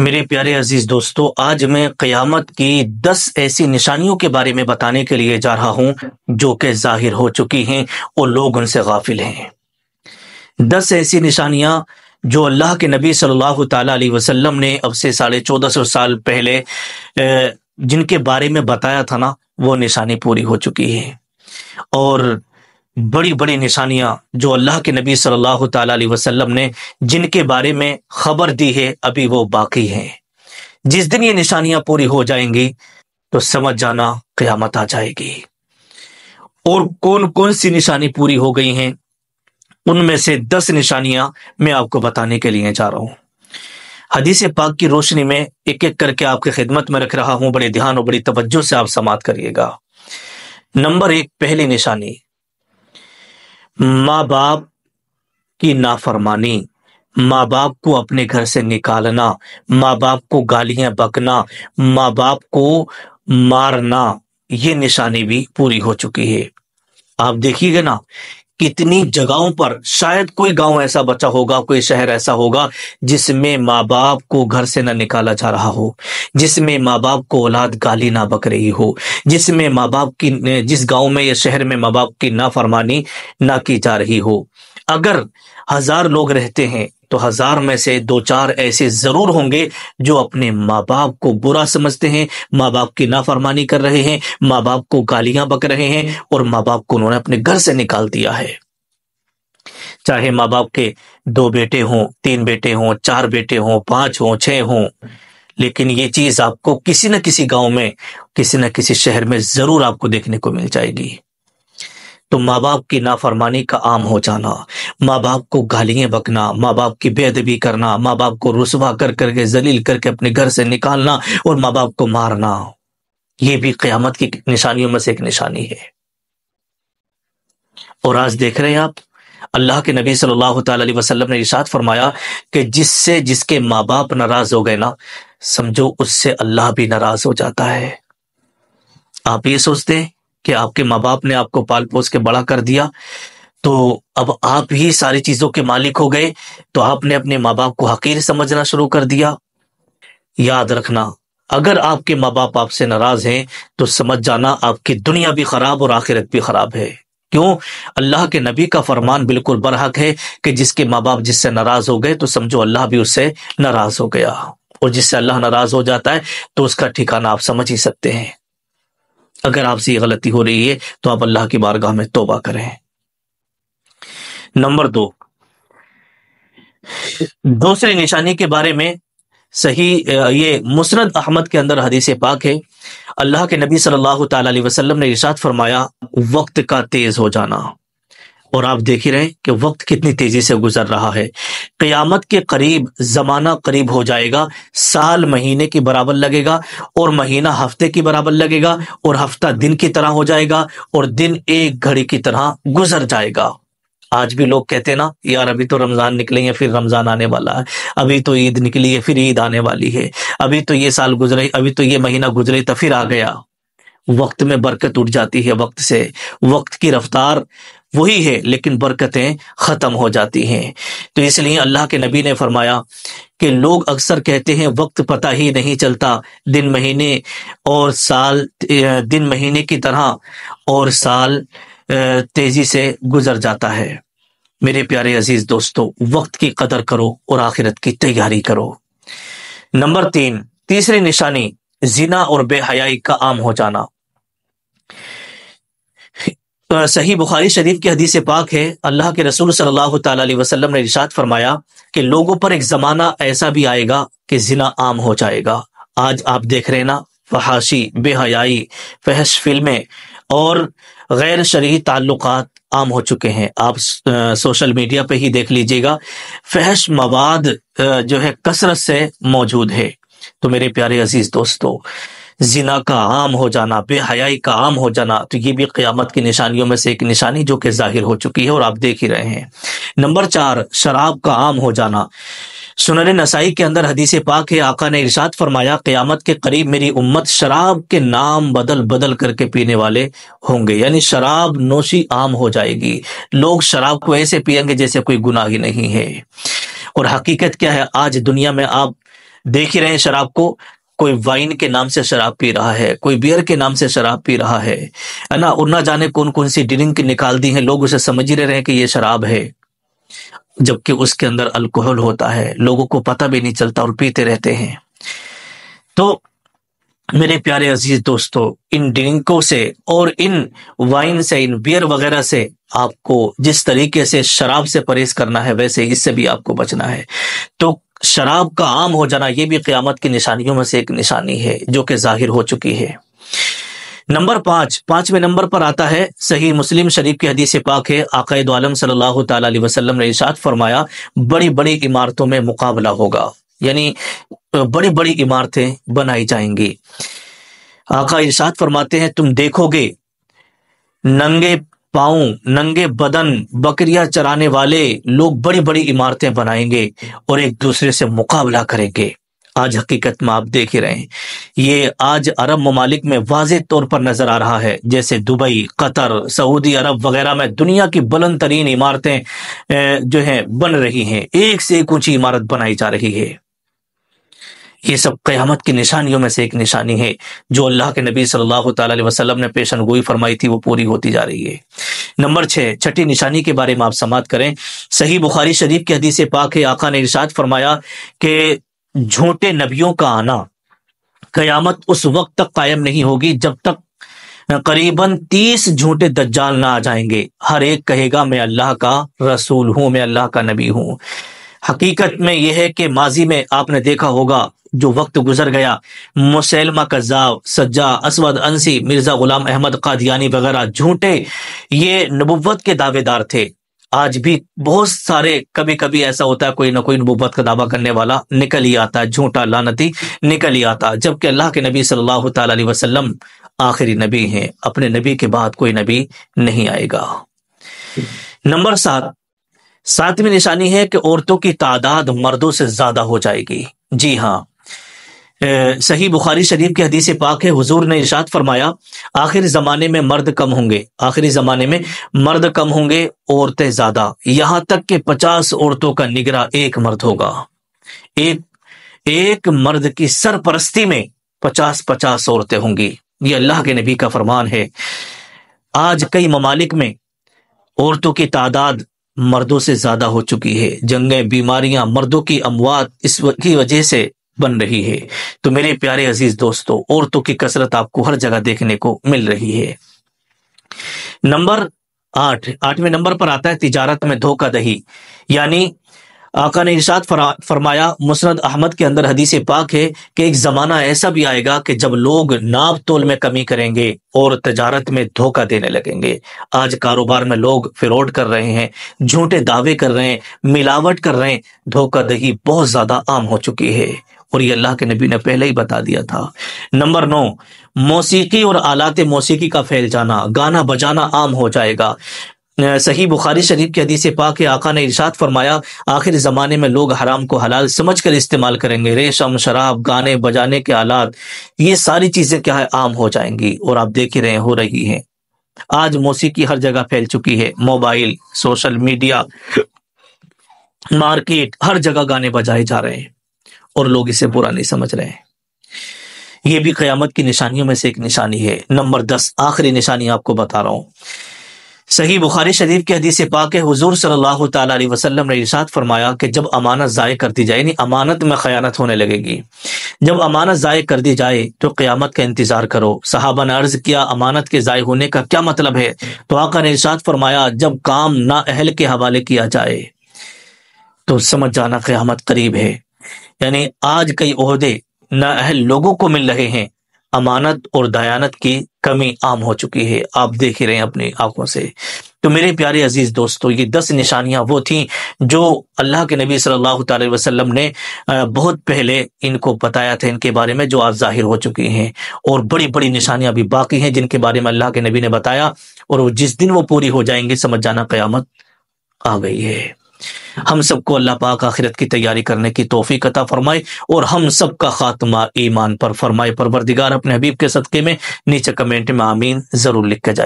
میرے پیارے عزیز دوستو، آج میں قیامت کی 10 ایسی نشانیوں کے بارے میں بتانے کے لیے جا رہا ہوں جو کہ ظاہر ہو چکی ہیں اور لوگ ان سے غافل ہیں۔ 10 ایسی نشانیاں جو اللہ کے نبی صلی اللہ تعالی علیہ وسلم نے اب سے 1450 سال پہلے جن کے بارے میں بتایا تھا نا، وہ نشانی پوری ہو چکی ہے۔ اور بڑی بڑی نشانیاں جو اللہ کے نبی صلی اللہ تعالی علیہ وسلم نے جن کے بارے میں خبر دی ہے، ابھی وہ باقی ہیں۔ جس دن یہ نشانیاں پوری ہو جائیں گی تو سمجھ جانا قیامت آ جائے گی۔ اور کون کون سی نشانی پوری ہو گئی ہیں، ان میں سے 10 نشانیاں میں آپ کو بتانے کے لیے جا رہا ہوں۔ حدیث پاک کی روشنی میں ایک ایک کر کے آپ کی خدمت میں رکھ رہا ہوں، بڑے دھیان اور بڑی توجہ سے آپ سماعت کریے گا۔ نمبر 1، پہلی نشانی، ماں باپ کی نافرمانی، ماں باپ کو اپنے گھر سے نکالنا، ماں باپ کو گالیاں بکنا، ماں باپ کو مارنا، یہ نشانی بھی پوری ہو چکی ہے۔ آپ دیکھیے گا نا، کتنی جگہوں پر شاید کوئی گاؤں ایسا بچا ہوگا، کوئی شہر ایسا ہوگا جس میں ماں باپ کو گھر سے نہ نکالا جا رہا ہو، جس میں ماں باپ کو اولاد گالی نہ بک رہی ہو، جس میں ماں باپ کی، جس گاؤں میں یا شہر میں ماں باپ کی نافرمانی نہ کی جا رہی ہو۔ اگر 1000 لوگ رہتے ہیں تو 1000 میں سے 2-4 ایسے ضرور ہوں گے جو اپنے ماں باپ کو برا سمجھتے ہیں، ماں باپ کی نافرمانی کر رہے ہیں، ماں باپ کو گالیاں بک رہے ہیں، اور ماں باپ کو انہوں نے اپنے گھر سے نکال دیا ہے۔ چاہے ماں باپ کے 2 بیٹے ہوں، 3 بیٹے ہوں، 4 بیٹے ہوں، 5 ہوں، 6 ہوں، لیکن یہ چیز آپ کو کسی نہ کسی گاؤں میں، کسی نہ کسی شہر میں ضرور آپ کو دیکھنے کو مل جائے گی۔ تو ماں باپ کی نافرمانی کا عام ہو جانا، ماں باپ کو گالیاں بکنا، ماں باپ کی بے ادبی کرنا، ماں باپ کو رسوا کر کے ذلیل کر کے اپنے گھر سے نکالنا اور ماں باپ کو مارنا، یہ بھی قیامت کی نشانیوں میں سے ایک نشانی ہے۔ اور آج دیکھ رہے ہیں آپ، اللہ کے نبی صلی اللہ تعالی علیہ وسلم نے ارشاد فرمایا کہ جس کے ماں باپ ناراض ہو گئے نا، سمجھو اس سے اللہ بھی ناراض ہو جاتا ہے۔ آپ یہ سوچتے ہیں کہ آپ کے ماں باپ نے آپ کو پال پوس کے بڑا کر دیا، تو اب آپ ہی ساری چیزوں کے مالک ہو گئے، تو آپ نے اپنے ماں باپ کو حقیر سمجھنا شروع کر دیا۔ یاد رکھنا، اگر آپ کے ماں باپ آپ سے ناراض ہیں تو سمجھ جانا آپ کی دنیا بھی خراب اور آخرت بھی خراب ہے۔ کیوں؟ اللہ کے نبی کا فرمان بالکل برحق ہے کہ جس کے ماں باپ جس سے ناراض ہو گئے تو سمجھو اللہ بھی اس سے ناراض ہو گیا، اور جس سے اللہ ناراض ہو جاتا ہے تو اس کا ٹھکانہ آپ سمجھ ہی سکتے ہیں۔ اگر آپ سے یہ غلطی ہو رہی ہے تو آپ اللہ کی بارگاہ میں توبہ کریں۔ نمبر 2، دوسری نشانی کے بارے میں صحیح یہ مسند احمد کے اندر حدیث پاک ہے، اللہ کے نبی صلی اللہ تعالی علیہ وسلم نے ارشاد فرمایا، وقت کا تیز ہو جانا۔ اور آپ دیکھ ہی رہے ہیں کہ وقت کتنی تیزی سے گزر رہا ہے۔ قیامت کے قریب زمانہ قریب ہو جائے گا، سال مہینے کی برابر لگے گا، اور مہینہ ہفتے کی برابر لگے گا، اور ہفتہ دن کی طرح ہو جائے گا، اور دن ایک گھڑی کی طرح گزر جائے گا۔ آج بھی لوگ کہتے ہیں نا، یار ابھی تو رمضان نکلیں گے، پھر رمضان آنے والا ہے، ابھی تو عید نکلی ہے، پھر عید آنے والی ہے، ابھی تو یہ سال گزرے، ابھی تو یہ مہینہ گزرے تو پھر آ گیا۔ وقت میں برکت اٹھ جاتی ہے وقت سے، وقت کی رفتار وہی ہے لیکن برکتیں ختم ہو جاتی ہیں۔ تو اس لیے اللہ کے نبی نے فرمایا کہ لوگ اکثر کہتے ہیں وقت پتہ ہی نہیں چلتا، دن مہینے اور سال، دن مہینے کی طرح اور سال تیزی سے گزر جاتا ہے۔ میرے پیارے عزیز دوستو، وقت کی قدر کرو اور آخرت کی تیاری کرو۔ نمبر 3، تیسری نشانی، زنا اور بے حیائی کا عام ہو جانا۔ صحیح بخاری شریف کی حدیث پاک ہے، اللہ کے رسول صلی اللہ تعالی علیہ وسلم نے ارشاد فرمایا کہ لوگوں پر ایک زمانہ ایسا بھی آئے گا کہ زنا عام ہو جائے گا۔ آج آپ دیکھ رہے ہیں نا، فحاشی، بے حیائی، فحش فلمیں اور غیر شرعی تعلقات عام ہو چکے ہیں۔ آپ سوشل میڈیا پہ ہی دیکھ لیجئے گا، فحش مواد جو ہے کثرت سے موجود ہے۔ تو میرے پیارے عزیز دوستو، زنا کا عام ہو جانا، بے حیائی کا عام ہو جانا، تو یہ بھی قیامت کی نشانیوں میں سے ایک نشانی جو کہ ظاہر ہو چکی ہے اور آپ دیکھ ہی رہے ہیں۔ نمبر 4، شراب کا عام ہو جانا۔ سنن نسائی کے اندر حدیث پاک ہے، آقا نے ارشاد فرمایا، قیامت کے قریب میری امت شراب کے نام بدل بدل کر کے پینے والے ہوں گے، یعنی شراب نوشی عام ہو جائے گی۔ لوگ شراب کو ایسے پئیں گے جیسے کوئی گناہ ہی نہیں ہے۔ اور حقیقت کیا ہے، آج دنیا میں آپ دیکھ ہی رہے ہیں شراب کو، کوئی وائن کے نام سے شراب پی رہا ہے، کوئی بیئر کے نام سے شراب پی رہا ہے نا، اور نہ جانے کون کون سی ڈرنک نکال دی ہیں، لوگ اسے سمجھ رہے ہیں کہ یہ شراب ہے، جبکہ اس کے اندر الکوہل ہوتا ہے، لوگوں کو پتہ بھی نہیں چلتا اور پیتے رہتے ہیں۔ تو میرے پیارے عزیز دوستو، ان ڈرنکوں سے اور ان وائن سے، ان بیئر وغیرہ سے آپ کو جس طریقے سے شراب سے پرہیز کرنا ہے، ویسے اس سے بھی آپ کو بچنا ہے۔ تو شراب کا عام ہو جانا یہ بھی قیامت کی نشانیوں میں سے ایک نشانی ہے جو کہ ظاہر ہو چکی ہے۔ نمبر 5، پانچویں نمبر پر آتا ہے، صحیح مسلم شریف کی حدیث پاک ہے، آقا دو عالم صلی اللہ تعالی علیہ وسلم نے ارشاد فرمایا، بڑی بڑی عمارتوں میں مقابلہ ہوگا، یعنی بڑی بڑی عمارتیں بنائی جائیں گی۔ آقا ارشاد فرماتے ہیں، تم دیکھو گے ننگے پاؤں، ننگے بدن، بکریاں چرانے والے لوگ بڑی بڑی عمارتیں بنائیں گے اور ایک دوسرے سے مقابلہ کریں گے۔ آج حقیقت میں آپ دیکھ ہی رہے ہیں، یہ آج عرب ممالک میں واضح طور پر نظر آ رہا ہے، جیسے دبئی، قطر، سعودی عرب وغیرہ میں دنیا کی بلند ترین عمارتیں جو ہیں بن رہی ہیں، ایک سے ایک اونچی عمارت بنائی جا رہی ہے۔ یہ سب قیامت کی نشانیوں میں سے ایک نشانی ہے، جو اللہ کے نبی صلی اللہ تعالی علیہ وسلم نے پیشن گوئی فرمائی تھی، وہ پوری ہوتی جا رہی ہے۔ نمبر 6، چھٹی نشانی کے بارے میں آپ سماعت کریں، صحیح بخاری شریف کی حدیث پاک ہے، آقا نے ارشاد فرمایا کہ جھوٹے نبیوں کا آنا قیامت اس وقت تک قائم نہیں ہوگی جب تک قریباً 30 جھوٹے دجال نہ آ جائیں گے، ہر ایک کہے گا میں اللہ کا رسول ہوں، میں اللہ کا نبی ہوں۔ حقیقت میں یہ ہے کہ ماضی میں آپ نے دیکھا ہوگا، جو وقت گزر گیا، مسیلمہ کذاب، سجاد، اسود انسی، مرزا غلام احمد قادیانی وغیرہ جھوٹے یہ نبوت کے دعوے دار تھے۔ آج بھی بہت سارے، کبھی کبھی ایسا ہوتا ہے کوئی نہ کوئی نبوت کا دعویٰ کرنے والا نکل ہی آتا ہے، جھوٹا لعنتی نکل ہی آتا، جبکہ اللہ کے نبی صلی اللہ تعالی علیہ وسلم آخری نبی ہیں، اپنے نبی کے بعد کوئی نبی نہیں آئے گا۔ نمبر 7، ساتویں نشانی ہے کہ عورتوں کی تعداد مردوں سے زیادہ ہو جائے گی۔ جی ہاں، صحیح بخاری شریف کی حدیث پاک ہے، حضور نے ارشاد فرمایا، آخر زمانے میں مرد کم ہوں گے، آخری زمانے میں مرد کم ہوں گے، عورتیں زیادہ، یہاں تک کہ 50 عورتوں کا نگراں ایک مرد ہوگا۔ ایک مرد کی سرپرستی میں 50 عورتیں ہوں گی، یہ اللہ کے نبی کا فرمان ہے۔ آج کئی ممالک میں عورتوں کی تعداد مردوں سے زیادہ ہو چکی ہے، جنگیں، بیماریاں، مردوں کی اموات اس کی وجہ سے بن رہی ہے۔ تو میرے پیارے عزیز دوستو، عورتوں کی کثرت آپ کو ہر جگہ دیکھنے کو مل رہی ہے۔ نمبر 8، 8ویں نمبر پر آتا ہے تجارت میں دھوکہ دہی، یعنی آقا نے ارشاد فرمایا، مسند احمد کے اندر حدیث پاک ہے کہ ایک زمانہ ایسا بھی آئے گا کہ جب لوگ ناپ تول میں کمی کریں گے اور تجارت میں دھوکہ دینے لگیں گے۔ آج کاروبار میں لوگ فراڈ کر رہے ہیں، جھوٹے دعوے کر رہے ہیں، ملاوٹ کر رہے ہیں، دھوکہ دہی بہت زیادہ عام ہو چکی ہے، اور یہ اللہ کے نبی نے پہلے ہی بتا دیا تھا۔ نمبر 9، موسیقی اور آلات موسیقی کا پھیل جانا، گانا بجانا عام ہو جائے گا۔ صحیح بخاری شریف کی حدیث پاک ہے، آقا نے ارشاد فرمایا، آخر زمانے میں لوگ حرام کو حلال سمجھ کر استعمال کریں گے، ریشم، شراب، گانے بجانے کے آلات، یہ ساری چیزیں کیا ہے، عام ہو جائیں گی، اور آپ دیکھ ہی رہے ہیں، ہو رہی ہیں۔ آج موسیقی ہر جگہ پھیل چکی ہے، موبائل، سوشل میڈیا، مارکیٹ، ہر جگہ گانے بجائے جا رہے ہیں، اور لوگ اسے برا نہیں سمجھ رہے ہیں۔ یہ بھی قیامت کی نشانیوں میں سے ایک نشانی ہے۔ نمبر 10، آخری نشانی آپ کو بتا رہا ہوں، صحیح بخاری شریف کی حدیث پاک ہے، حضور صلی اللہ تعالی علیہ وسلم نے ارشاد فرمایا کہ جب امانت ضائع کر دی جائے، یعنی امانت میں خیانت ہونے لگے گی، جب امانت ضائع کر دی جائے تو قیامت کا انتظار کرو۔ صحابہ نے عرض کیا، امانت کے ضائع ہونے کا کیا مطلب ہے؟ تو آقا نے ارشاد فرمایا، جب کام نااہل کے حوالے کیا جائے تو سمجھ جانا قیامت قریب ہے۔ یعنی آج کئی عہدے نااہل لوگوں کو مل رہے ہیں، امانت اور دیانت کی کمی عام ہو چکی ہے، آپ دیکھ ہی رہے ہیں اپنی آنکھوں سے۔ تو میرے پیارے عزیز دوستو، یہ 10 نشانیاں وہ تھیں جو اللہ کے نبی صلی اللہ تعالی وسلم نے بہت پہلے ان کو بتایا تھا، ان کے بارے میں، جو آج ظاہر ہو چکی ہیں، اور بڑی بڑی نشانیاں بھی باقی ہیں جن کے بارے میں اللہ کے نبی نے بتایا، اور جس دن وہ پوری ہو جائیں گے سمجھ جانا قیامت آ گئی ہے۔ ہم سب کو اللہ پاک آخرت کی تیاری کرنے کی توفیق عطا فرمائے، اور ہم سب کا خاتمہ ایمان پر فرمائے۔ پروردگار اپنے حبیب کے صدقے میں نیچے کمنٹ میں آمین ضرور لکھ کے جائے۔